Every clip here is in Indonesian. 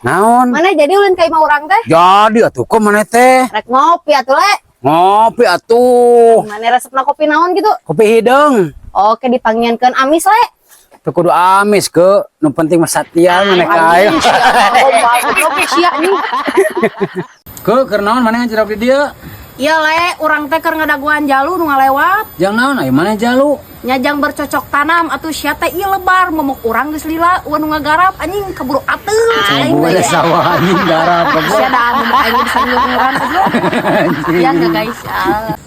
Naon? Mana jadi ulin ka imah urang teh? Jadi atuh kok maneh teh? Rek ngopi atuh le. Ngopi atuh. Mana resepna kopi naon gitu? Kopi hidung. Oke dipanggieunkeun amis le. Teu kudu amis ke, nu penting mah satya maneh kae. Kopi sia anjing. Ke keur naon maneh ngajerok di dieu? Iya le, urang teh keur ngadaguan jalu nu ngalewat. Jang naon aya maneh jalu? Nyajang bercocok tanam atuh sia teh ieu lebar momok urang geus lila nu ngagarap anjing keburu ateung. Gue ada sawah anjing garap kebun. Sia da momok aing bisa nyururan aja. Iya enggak guys.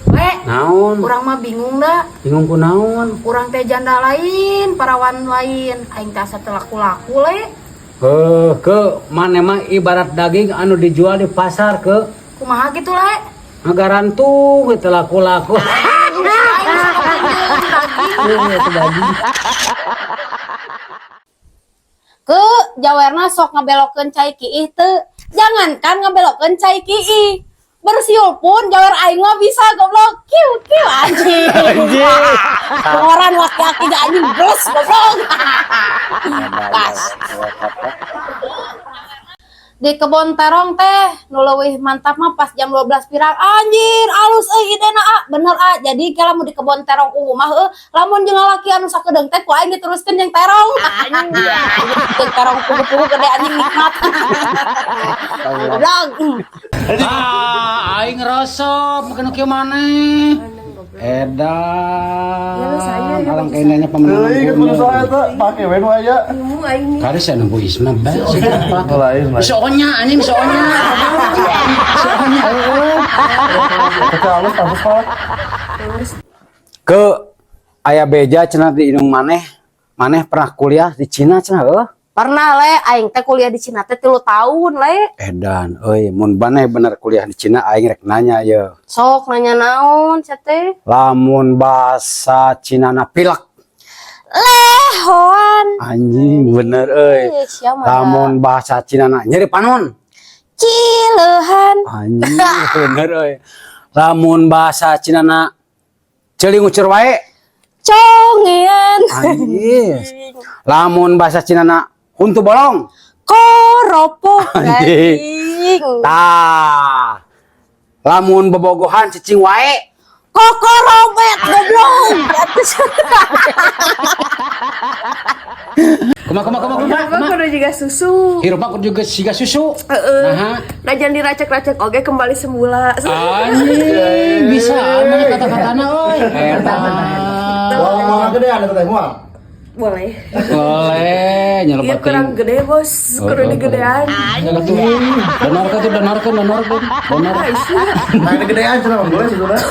We, Naon? urang mah bingung da. Bingung ku naon? Urang teh janda lain, parawan lain. Aing teh asa teu laku-laku le. Ke maneh mah ibarat daging anu dijual di pasar ke. Kumaha gitu le? Ngagarantung teu laku-laku. Ke jawerna sok ngabelokeun cai kiih teu. Jangankan ngabelokeun cai kiih. Bersiul pun jawer aing mah bisa goblok. Kiu kiu anjing. Anjing. Orang laki-laki gak anjing bros goblok. Pas. Di kebon terong teh nu leuwih mantap mah pas jam 12 pirang anjir alus idena bener jadi kalau mau di kebon terong ungu mah lamun jeung lalaki anu sakedeung teh ku aing diteruskeun jeung terong anjing jeung terong pugu-pugu gede anjing nikmat goblok Aing ngerosop makan kieu maneh. Edan. Alang kainanya pemenang. Pakai wenu aja. Kari saya nunggu Isma bas. Lain. Soalnya anjing soalnya. Ke aya beja cenah di indung maneh. Maneh pernah kuliah di Cina cenah heuh? pernah le aing teh kuliah di Cina teh 3 tahun le Edan, euy mun maneh bener kuliah di Cina aing rek nanya ye. sok nanya naon cat teh Lamun bahasa Cinana pilek. lehon Anjing bener euy. sia mah Lamun bahasa Cinana nyeri panon. cileuhan Anjing bener euy. Lamun bahasa Cinana ceuling uceur wae. congean Anjing. Lamun bahasa Cinana huntu bolong. koropok Anjing. anjing Tah. Lamun bobogohan cicing wae. kokorobet goblok Emang kudu juga susu. Hirup aku juga siga susu. Nah, Jangan diracek-racek oge kembali semula. anjing bisa mana kata-katana euy. Eta. Mau gede ada teh mual. Boleh. Boleh Iya nyelebatin. kurang gede bos, kudu digedean. Nyelebatin. Donarkan tuh donarkan. Nah, ini gedean cenah boleh sih sudah.